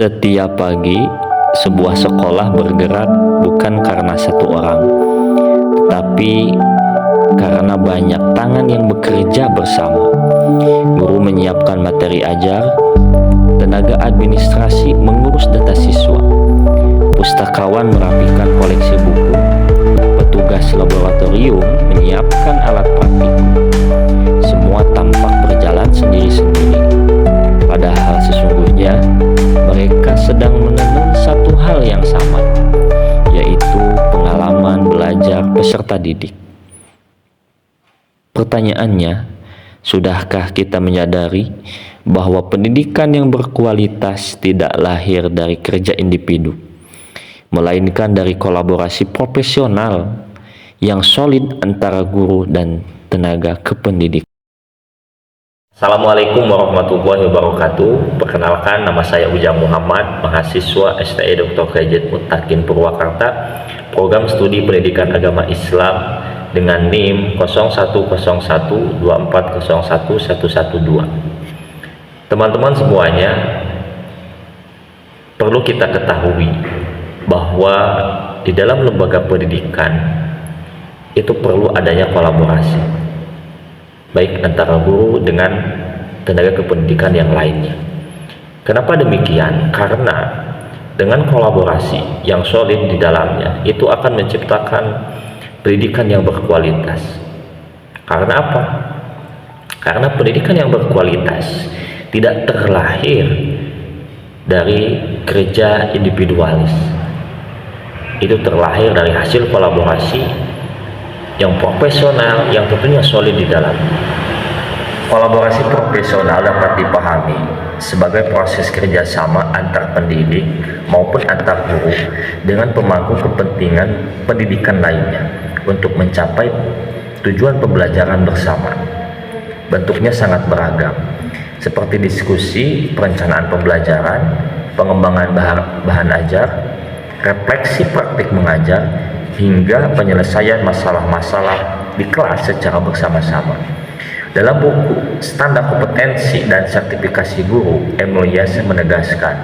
Setiap pagi, sebuah sekolah bergerak bukan karena satu orang, tetapi karena banyak tangan yang bekerja bersama. Guru menyiapkan materi ajar, tenaga administrasi mengurus data siswa, pustakawan merapikan koleksi buku, petugas laboratorium menyiapkan alat praktikum. Semua tampak berjalan sendiri-sendiri. Padahal sesungguhnya mereka sedang menenun satu hal yang sama, yaitu pengalaman belajar peserta didik. Pertanyaannya, sudahkah kita menyadari bahwa pendidikan yang berkualitas tidak lahir dari kerja individu, melainkan dari kolaborasi profesional yang solid antara guru dan tenaga kependidikan? Assalamualaikum warahmatullahi wabarakatuh. Perkenalkan, nama saya Ujang Muhammad, mahasiswa STE Dr. Khairul Muttaqin Purwakarta, program studi pendidikan agama Islam dengan NIM 010124011112. Teman-teman semuanya, perlu kita ketahui bahwa di dalam lembaga pendidikan itu perlu adanya kolaborasi, baik antara guru dengan tenaga kependidikan yang lainnya. Kenapa demikian? Karena dengan kolaborasi yang solid di dalamnya, itu akan menciptakan pendidikan yang berkualitas. Karena apa? Karena pendidikan yang berkualitas tidak terlahir dari kerja individualis. Itu terlahir dari hasil kolaborasi yang profesional, yang tentunya solid di dalam. Kolaborasi profesional dapat dipahami sebagai proses kerjasama antar pendidik maupun antar guru dengan pemangku kepentingan pendidikan lainnya untuk mencapai tujuan pembelajaran bersama. Bentuknya sangat beragam, seperti diskusi, perencanaan pembelajaran, pengembangan bahan ajar, refleksi praktik mengajar, hingga penyelesaian masalah-masalah di kelas secara bersama-sama. Dalam buku Standar Kompetensi dan Sertifikasi Guru, Emilia menegaskan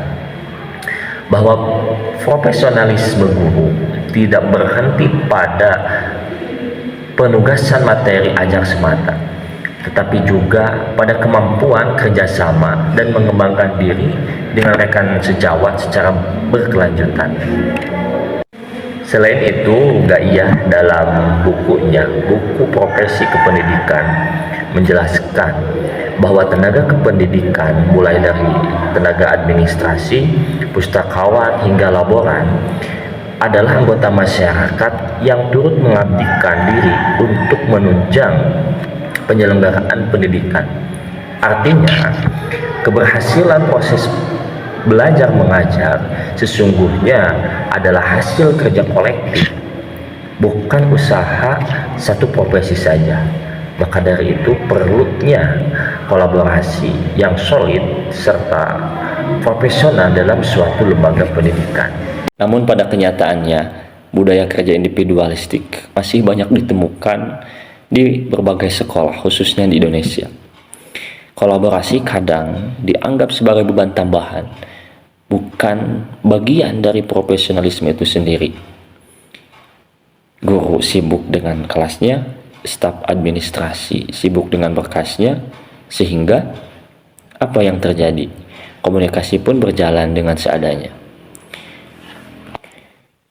bahwa profesionalisme guru tidak berhenti pada penugasan materi ajar semata, tetapi juga pada kemampuan kerjasama dan mengembangkan diri dengan rekan sejawat secara berkelanjutan. Selain itu, Gaiyah dalam bukunya, Buku Profesi Kependidikan, menjelaskan bahwa tenaga kependidikan mulai dari tenaga administrasi, pustakawan hingga laboran adalah anggota masyarakat yang turut mengabdikan diri untuk menunjang penyelenggaraan pendidikan. Artinya, keberhasilan proses belajar mengajar sesungguhnya adalah hasil kerja kolektif, bukan usaha satu profesi saja. Maka dari itu perlunya kolaborasi yang solid serta profesional dalam suatu lembaga pendidikan. Namun pada kenyataannya, budaya kerja individualistik masih banyak ditemukan di berbagai sekolah, khususnya di Indonesia. Kolaborasi kadang dianggap sebagai beban tambahan, bukan bagian dari profesionalisme itu sendiri. Guru sibuk dengan kelasnya, staf administrasi sibuk dengan berkasnya, sehingga apa yang terjadi? Komunikasi pun berjalan dengan seadanya.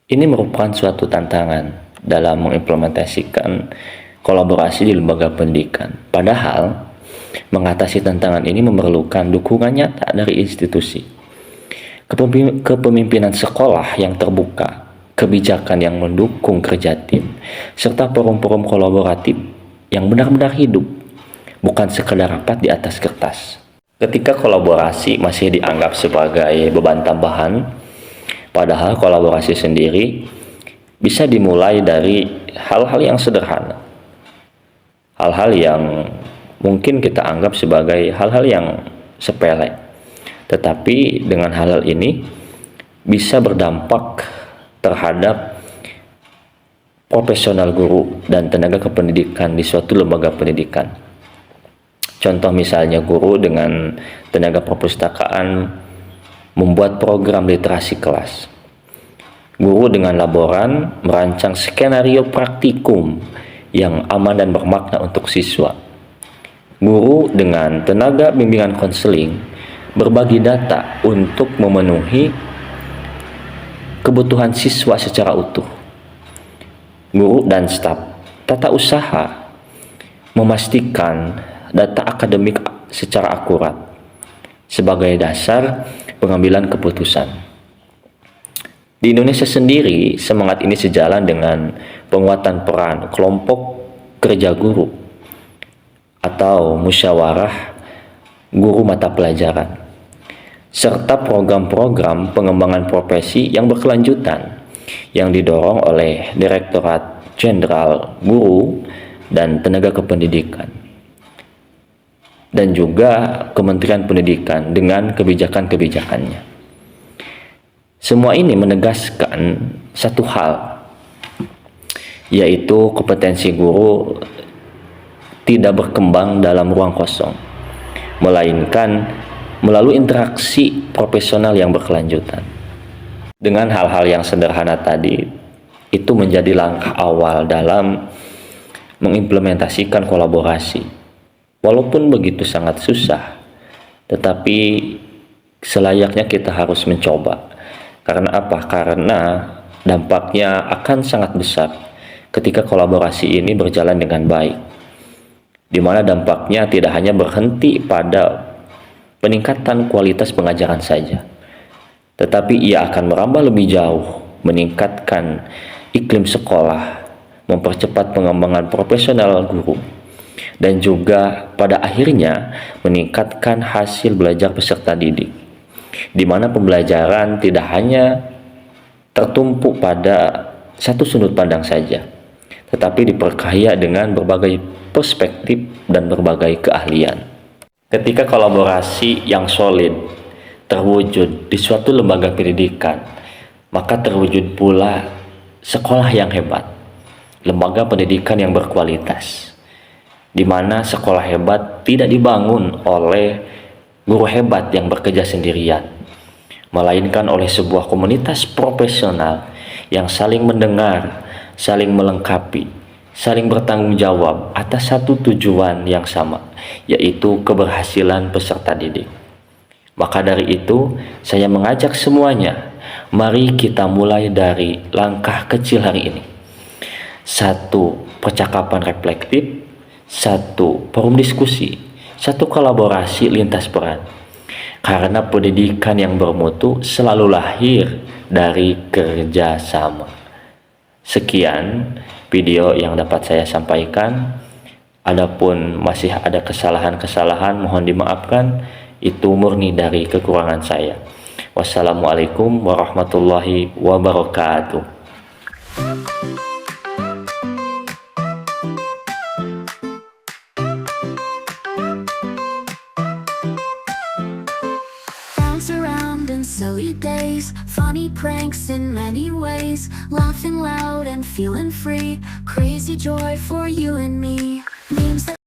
Ini merupakan suatu tantangan dalam mengimplementasikan kolaborasi di lembaga pendidikan. Padahal, mengatasi tantangan ini memerlukan dukungan nyata dari institusi, kepemimpinan sekolah yang terbuka, kebijakan yang mendukung kerja tim, serta forum-forum kolaboratif yang benar-benar hidup, bukan sekedar rapat di atas kertas. Ketika kolaborasi masih dianggap sebagai beban tambahan, padahal kolaborasi sendiri bisa dimulai dari hal-hal yang sederhana, hal-hal yang mungkin kita anggap sebagai hal-hal yang sepele, tetapi dengan hal-hal ini bisa berdampak terhadap profesional guru dan tenaga kependidikan di suatu lembaga pendidikan. Contoh misalnya guru dengan tenaga perpustakaan membuat program literasi kelas. Guru dengan laboran merancang skenario praktikum yang aman dan bermakna untuk siswa. Guru dengan tenaga bimbingan konseling berbagi data untuk memenuhi kebutuhan siswa secara utuh. Guru dan staf tata usaha memastikan data akademik secara akurat sebagai dasar pengambilan keputusan. Di Indonesia sendiri, semangat ini sejalan dengan penguatan peran kelompok kerja guru atau musyawarah guru mata pelajaran, serta program-program pengembangan profesi yang berkelanjutan yang didorong oleh Direktorat Jenderal Guru dan Tenaga Kependidikan, dan juga Kementerian Pendidikan dengan kebijakan-kebijakannya. Semua ini menegaskan satu hal, yaitu kompetensi guru tidak berkembang dalam ruang kosong, melainkan melalui interaksi profesional yang berkelanjutan. Dengan hal-hal yang sederhana tadi, itu menjadi langkah awal dalam mengimplementasikan kolaborasi. Walaupun begitu sangat susah, tetapi selayaknya kita harus mencoba. Karena apa? Karena dampaknya akan sangat besar ketika kolaborasi ini berjalan dengan baik, di mana dampaknya tidak hanya berhenti pada peningkatan kualitas pengajaran saja, tetapi ia akan merambah lebih jauh, meningkatkan iklim sekolah, mempercepat pengembangan profesional guru, dan juga pada akhirnya meningkatkan hasil belajar peserta didik, di mana pembelajaran tidak hanya tertumpu pada satu sudut pandang saja, tetapi diperkaya dengan berbagai perspektif dan berbagai keahlian. Ketika kolaborasi yang solid terwujud di suatu lembaga pendidikan, maka terwujud pula sekolah yang hebat, lembaga pendidikan yang berkualitas, di mana sekolah hebat tidak dibangun oleh guru hebat yang bekerja sendirian, melainkan oleh sebuah komunitas profesional yang saling mendengar, saling melengkapi, saling bertanggung jawab atas satu tujuan yang sama, yaitu keberhasilan peserta didik. Maka dari itu, saya mengajak semuanya, mari kita mulai dari langkah kecil hari ini. 1. Percakapan reflektif. 1. Forum diskusi. 1. Kolaborasi lintas peran. Karena pendidikan yang bermutu selalu lahir dari kerjasama. Sekian video yang dapat saya sampaikan. Adapun masih ada kesalahan-kesalahan, mohon dimaafkan. Itu murni dari kekurangan saya. Wassalamualaikum warahmatullahi wabarakatuh. Around in silly days, funny pranks in many ways, laughing loud and feeling free, crazy joy for you and me.